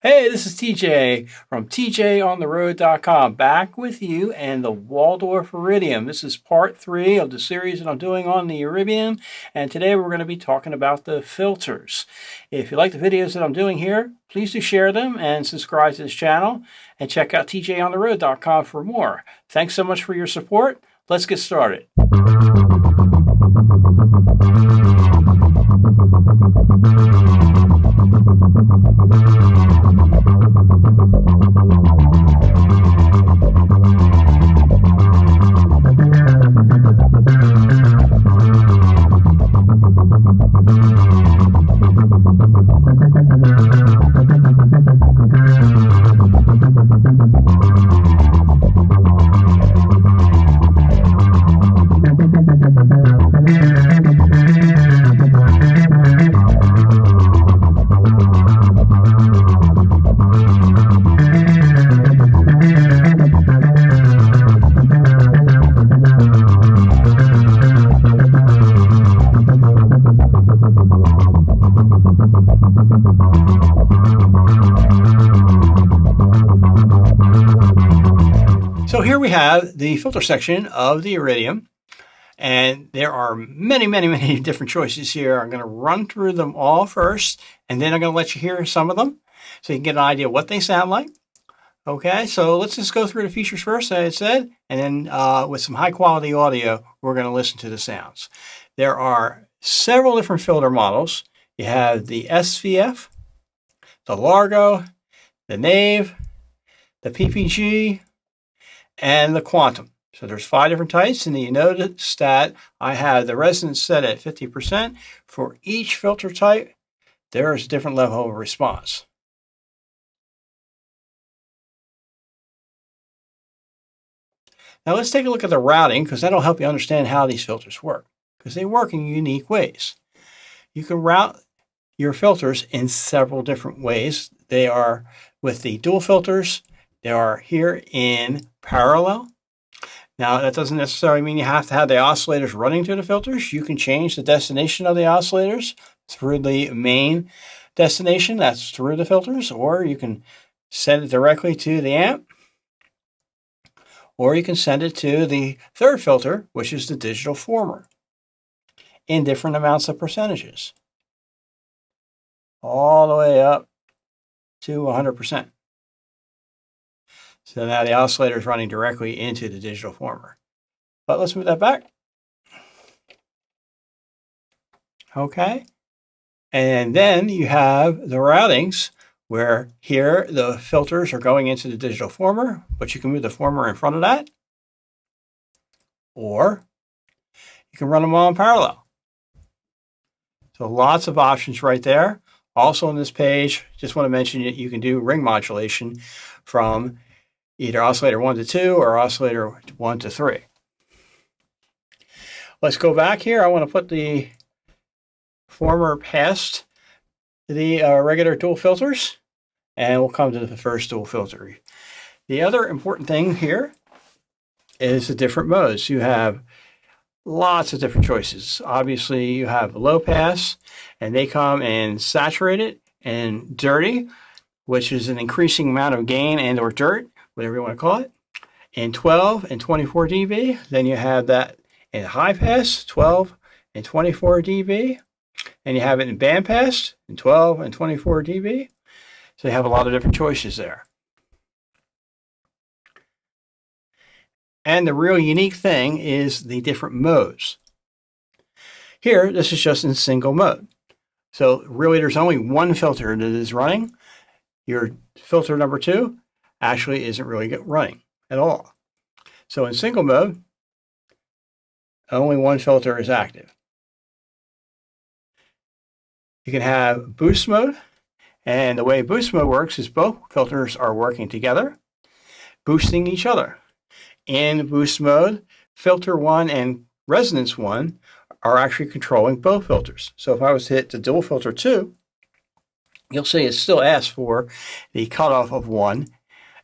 Hey, this is TJ from TJOnTheRoad.com, back with you and the Waldorf Iridium. This is part 3 of the series that I'm doing on the Iridium, and today we're going to be talking about the filters. If you like the videos that I'm doing here, please do share them and subscribe to this channel, and check out TJOnTheRoad.com for more. Thanks so much for your support. Let's get started. So here we have the filter section of the Iridium, and there are many different choices here. I'm going to run through them all first, and then I'm going to let you hear some of them so you can get an idea of what they sound like. Okay, so let's just go through the features first, as I said, and then with some high quality audio, we're going to listen to the sounds. There are several different filter models. You have the SVF, the Largo, the Nave, the PPG, and the Quantum. So there's 5 different types, and you notice that I have the resonance set at 50%. For each filter type, there is a different level of response. Now let's take a look at the routing, because that'll help you understand how these filters work, because they work in unique ways. You can route your filters in several different ways. They are with the dual filters. They are here in parallel. Now, that doesn't necessarily mean you have to have the oscillators running to the filters. You can change the destination of the oscillators through the main destination, that's through the filters, or you can send it directly to the amp, or you can send it to the third filter, which is the digital former, in different amounts of percentages, all the way up to 100%. So now the oscillator is running directly into the digital former. But let's move that back. Okay. And then you have the routings where here the filters are going into the digital former, but you can move the former in front of that. Or you can run them all in parallel. So lots of options right there. Also on this page, just want to mention that you can do ring modulation from either oscillator 1 to 2 or oscillator 1 to 3. Let's go back here. I want to put the former past the regular dual filters, and we'll come to the first dual filter. The other important thing here is the different modes. You have lots of different choices. Obviously, you have low pass, and they come in saturated and dirty, which is an increasing amount of gain and or dirt, whatever you want to call it, in 12 and 24 dB. Then you have that in high pass, 12 and 24 dB. And you have it in band pass in 12 and 24 dB. So you have a lot of different choices there. And the real unique thing is the different modes. Here, this is just in single mode. So really there's only one filter that is running. Your filter number 2 actually isn't really running at all. So in single mode, only one filter is active. You can have boost mode, and the way boost mode works is both filters are working together, boosting each other. In boost mode, filter 1 and resonance 1 are actually controlling both filters. So if I was to hit the dual filter 2, you'll see it still asks for the cutoff of 1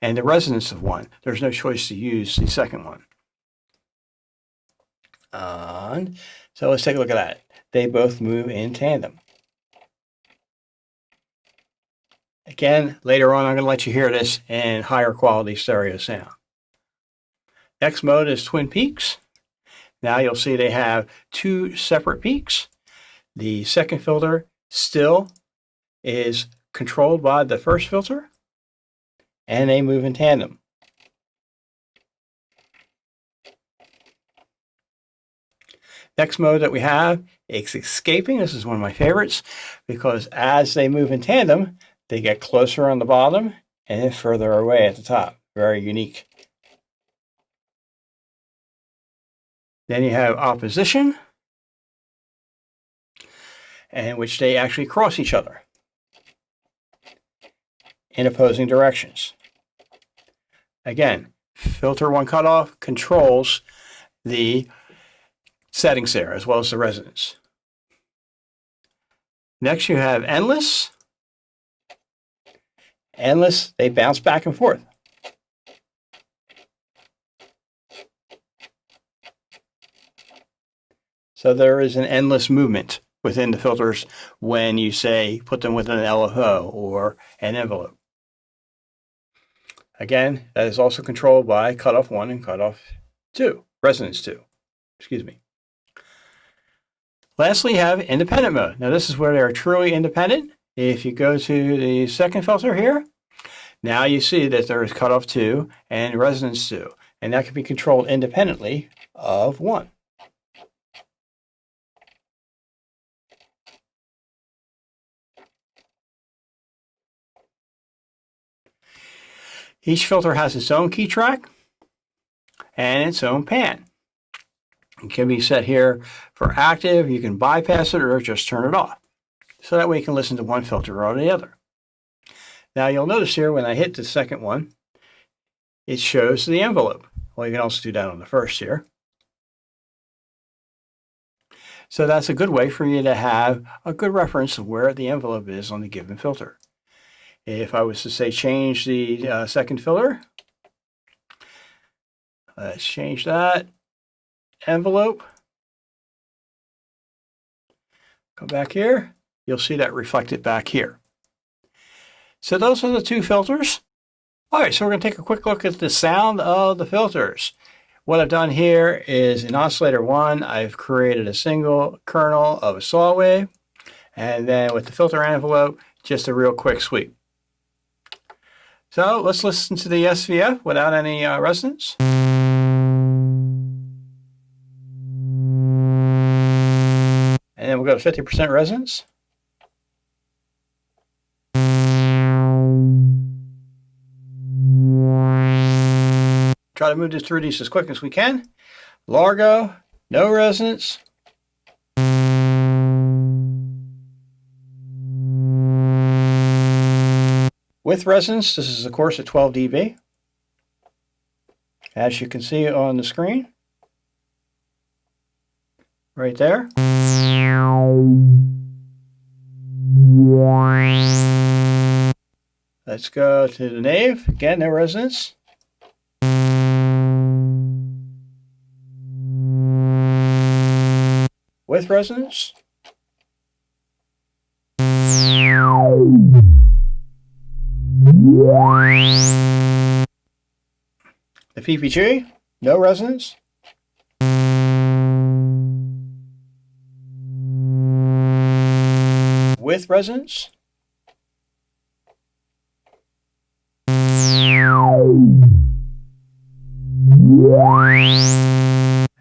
and the resonance of 1. There's no choice to use the second one. So let's take a look at that. They both move in tandem. Again, later on, I'm going to let you hear this in higher quality stereo sound. Next mode is twin peaks. Now you'll see they have two separate peaks. The second filter still is controlled by the first filter, and they move in tandem. Next mode that we have is escaping. This is one of my favorites because as they move in tandem, they get closer on the bottom and then further away at the top. Very unique. Then you have opposition, in which they actually cross each other in opposing directions. Again, filter 1 cutoff controls the settings there as well as the resonance. Next you have endless. Endless, they bounce back and forth. So there is an endless movement within the filters when you say put them within an LFO or an envelope. Again, that is also controlled by cutoff 1 and cutoff 2, resonance 2, excuse me. Lastly, you have independent mode. Now this is where they are truly independent. If you go to the second filter here, now you see that there is cutoff 2 and resonance 2, and that can be controlled independently of 1. Each filter has its own key track and its own pan. It can be set here for active. You can bypass it or just turn it off. So that way you can listen to one filter or the other. Now you'll notice here when I hit the second one, it shows the envelope. Well, you can also do that on the first here. So that's a good way for you to have a good reference of where the envelope is on the given filter. If I was to say change the second filter, let's change that. Envelope. Go back here. You'll see that reflected back here. So those are the two filters. All right, so we're going to take a quick look at the sound of the filters. What I've done here is in oscillator 1, I've created a single kernel of a saw wave, and then with the filter envelope, just a real quick sweep. So let's listen to the SVF without any resonance. And then we'll go to 50% resonance. Try to move through these as quick as we can. Largo, no resonance. With resonance, this is of course at 12 dB. As you can see on the screen, right there. Let's go to the nave. Again, no resonance. With resonance. The PPG, no resonance. With resonance.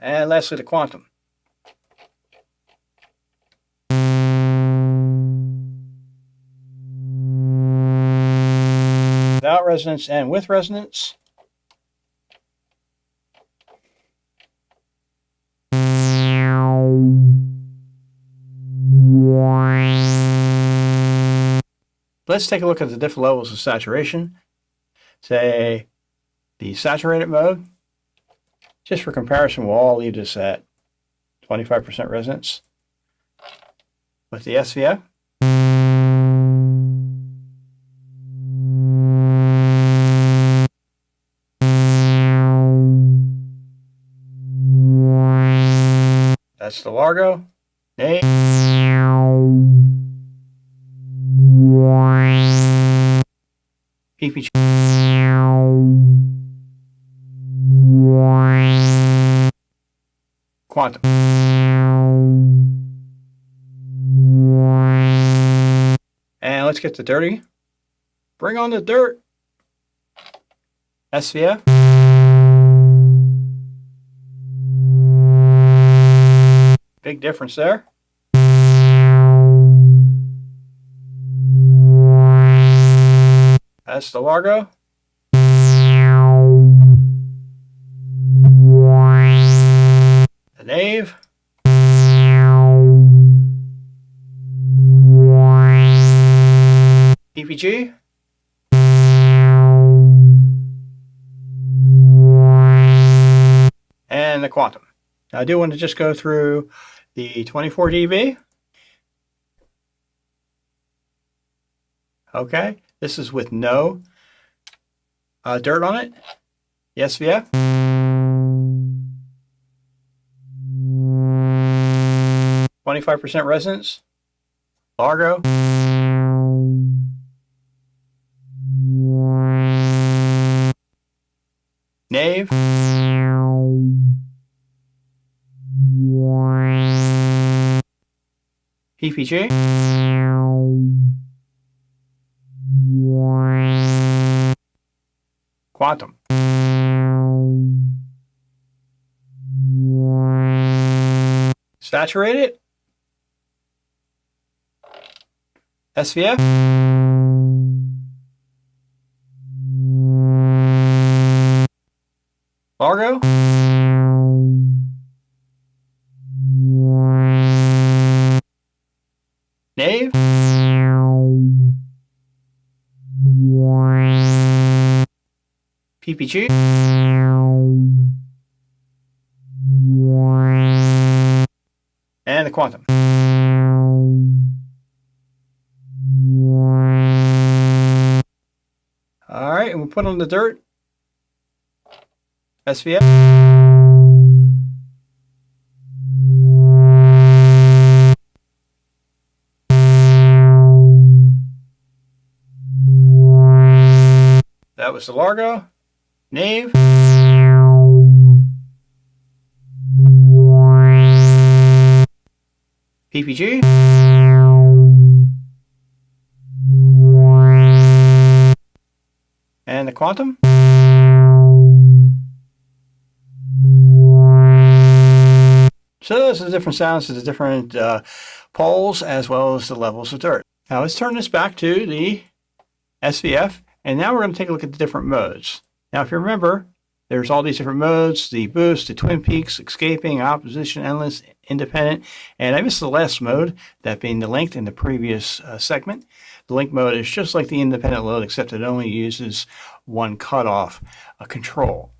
And lastly, the quantum. Without resonance and with resonance. Let's take a look at the different levels of saturation. Say the saturated mode. Just for comparison, we'll all leave this at 25% resonance. With the SVF. That's the Largo. Nave. PPG, quantum. And let's get the dirty. Bring on the dirt. SVF. Big difference there. That's the Largo. The Nave. PPG. And the Quantum. Now I do want to just go through the 24 dB. Okay, this is with no dirt on it. The SVF. .25% resonance. Largo. Nave. PPG. Quantum. Saturated. SVF. Largo. Nave. PPG. And the Quantum. All right, and we'll put on the dirt. SVF. That was the Largo. Nave. PPG. And the Quantum. So those are the different sounds to the different poles as well as the levels of dirt. Now let's turn this back to the SVF, and now we're going to take a look at the different modes. Now if you remember, there's all these different modes: the boost, the twin peaks, escaping, opposition, endless, independent, and I missed the last mode, that being the linked in the previous segment. The link mode is just like the independent load, except it only uses one cutoff control.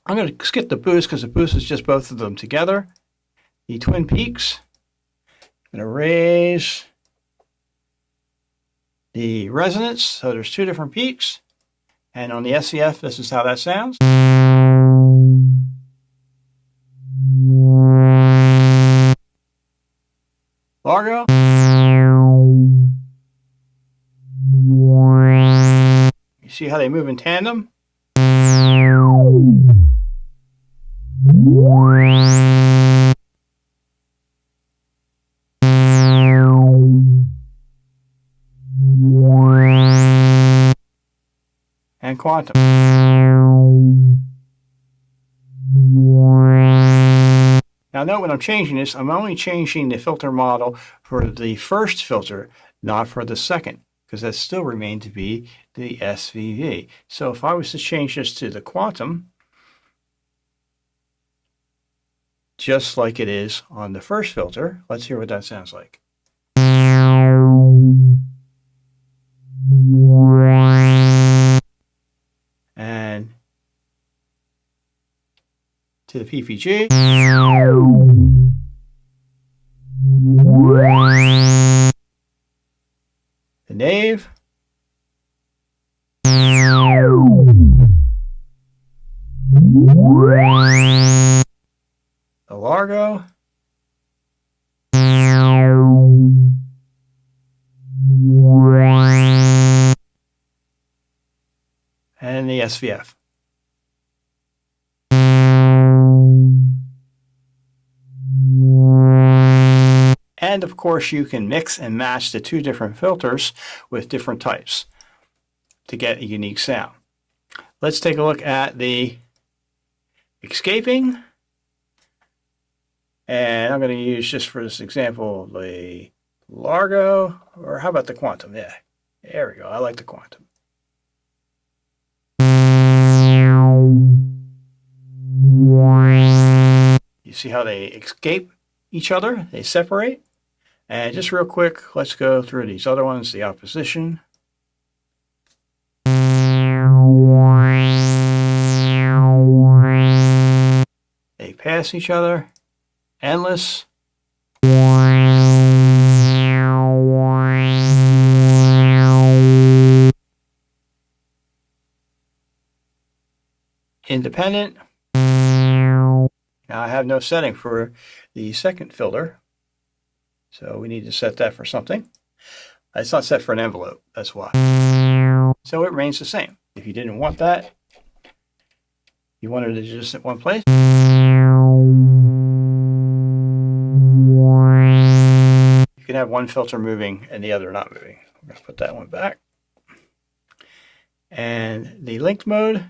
I'm going to skip the boost because the boost is just both of them together. The twin peaks. I'm going to raise the resonance. So there's two different peaks. And on the SCF, this is how that sounds. Largo. You see how they move in tandem? And Quantum. Now note when I'm changing this, I'm only changing the filter model for the first filter, not for the second, because that still remained to be the SVV. So if I was to change this to the Quantum, just like it is on the first filter, let's hear what that sounds like. And to the PPG. The Nave. The Largo. and the SVF. And of course, you can mix and match the two different filters with different types to get a unique sound. Let's take a look at the escaping. And I'm going to use, just for this example, the Largo, or how about the Quantum? Yeah, there we go. I like the Quantum. You see how they escape each other? They separate. And just real quick, let's go through these other ones, the opposition. They pass each other. Endless. Independent. Now I have no setting for the second filter, so we need to set that for something. It's not set for an envelope, that's why. So it remains the same. If you didn't want that, you wanted it just at one place, you can have one filter moving and the other not moving. I'm going to put that one back. And the linked mode.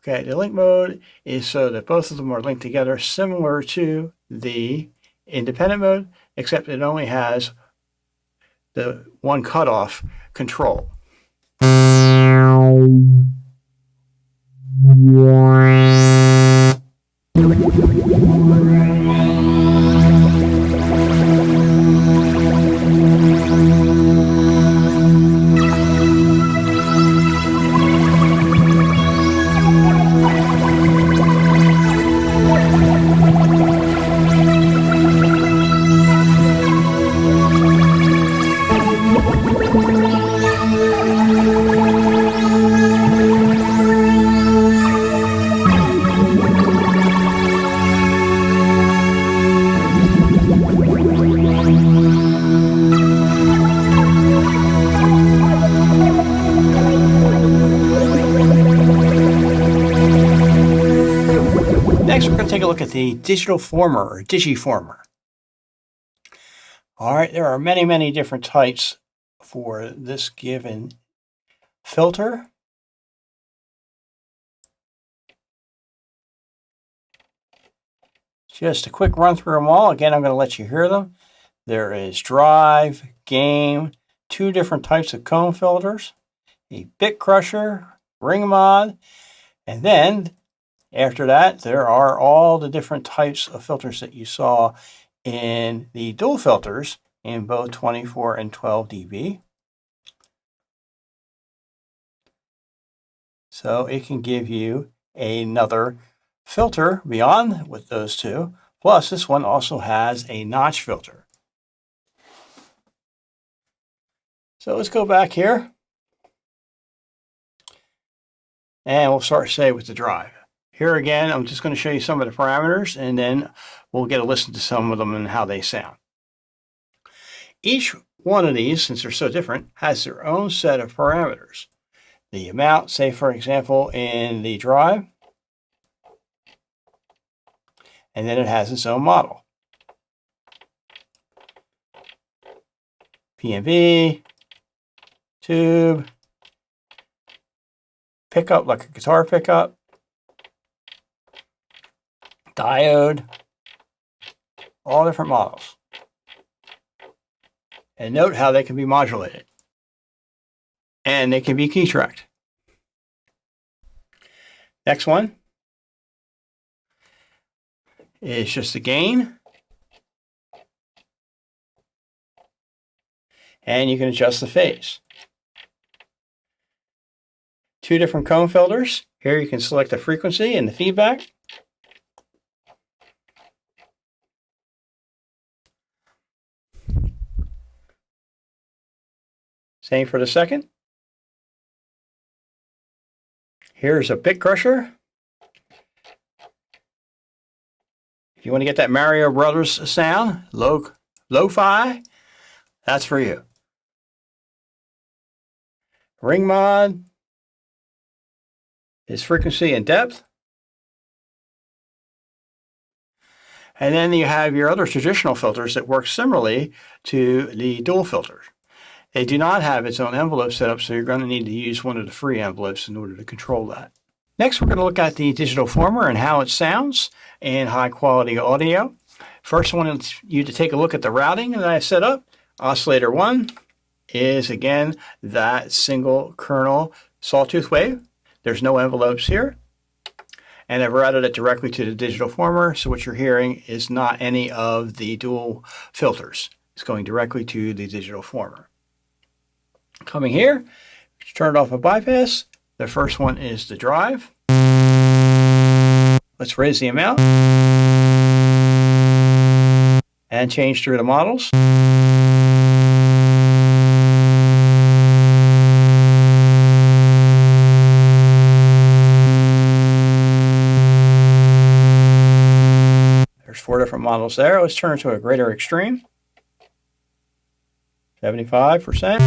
Okay, the link mode is so that both of them are linked together, similar to the independent mode, except it only has the one cutoff control. Next, we're going to take a look at the digital former or digiformer. All right, there are many, many different types for this given filter. Just a quick run through them all. Again, I'm going to let you hear them. There is drive, game, two different types of comb filters, a bit crusher, ring mod, and then after that, there are all the different types of filters that you saw in the dual filters in both 24 and 12 dB. So it can give you another filter beyond with those two. Plus, this one also has a notch filter. So let's go back here. And we'll start, say, with the drive. Here again, I'm just going to show you some of the parameters, and then we'll get a listen to some of them and how they sound. Each one of these, since they're so different, has their own set of parameters. The amount, say for example, in the drive, and then it has its own model. PNB, tube, pickup like a guitar pickup, diode, all different models. And note how they can be modulated. And they can be key tracked. Next one is just the gain. And you can adjust the phase. Two different comb filters. Here you can select the frequency and the feedback. Same for the second. Here's a bit crusher. If you want to get that Mario Brothers sound, lo-fi, that's for you. Ring mod, is frequency and depth. And then you have your other traditional filters that work similarly to the dual filters. They do not have its own envelope setup, so you're going to need to use one of the free envelopes in order to control that. Next, we're going to look at the digital former and how it sounds in high quality audio. First, I want you to take a look at the routing that I set up. Oscillator 1 is, again, that single kernel sawtooth wave. There's no envelopes here. And I've routed it directly to the digital former, so what you're hearing is not any of the dual filters. It's going directly to the digital former. Coming here, turn off a bypass. The first one is the drive. Let's raise the amount and change through the models. There's 4 different models there. Let's turn it to a greater extreme. 75%.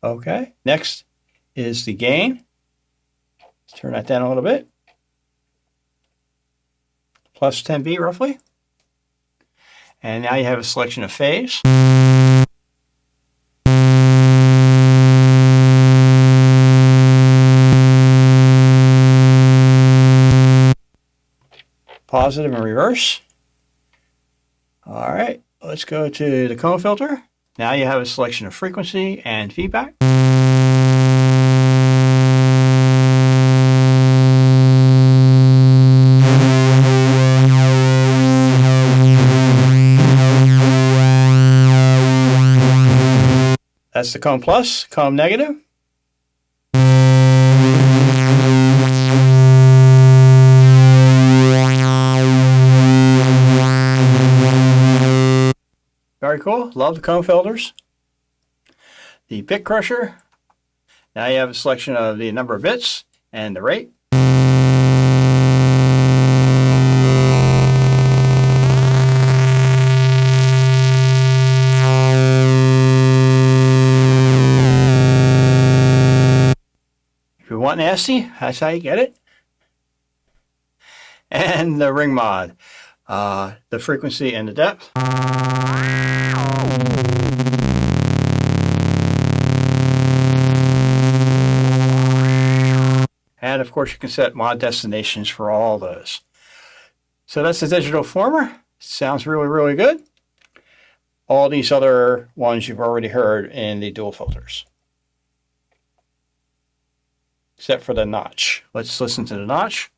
Okay, next is the gain. Let's turn that down a little bit. Plus 10B roughly. And now you have a selection of phase. Positive and reverse. All right, let's go to the cone filter. Now you have a selection of frequency and feedback. That's the cone plus, cone negative. Very cool. Love the cone filters. The bit crusher. Now you have a selection of the number of bits and the rate. If you want nasty, that's how you get it. And the ring mod. The frequency and the depth. And of course you can set mod destinations for all those. So that's the digital former. Sounds really, really good. All these other ones you've already heard in the dual filters. Except for the notch. Let's listen to the notch.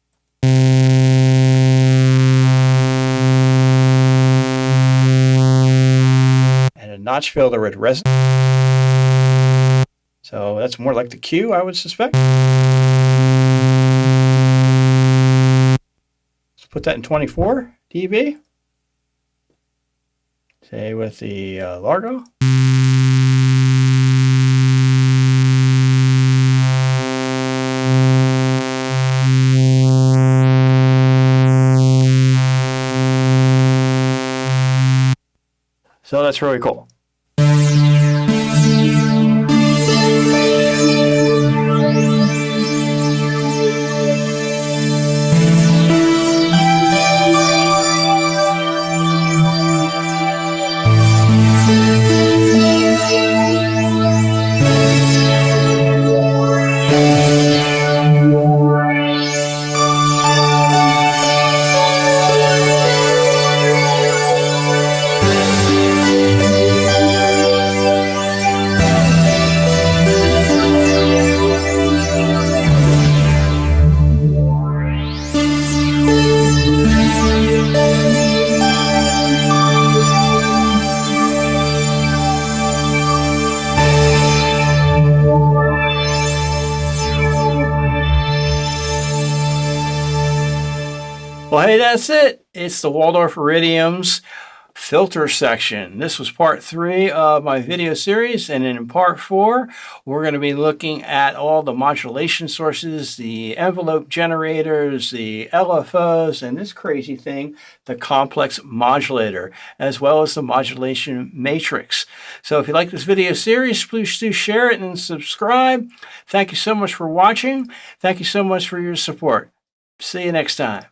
And a notch filter with resonance. So that's more like the Q, I would suspect. Let's put that in 24 dB. Say with the Largo. So that's really cool. Well, hey, that's it. It's the Waldorf Iridium's filter section. This was part 3 of my video series, and in part 4 we're going to be looking at all the modulation sources, the envelope generators, the LFOs, and this crazy thing, the complex modulator, as well as the modulation matrix. So if you like this video series, please do share it and subscribe. Thank you so much for watching. Thank you so much for your support. See you next time.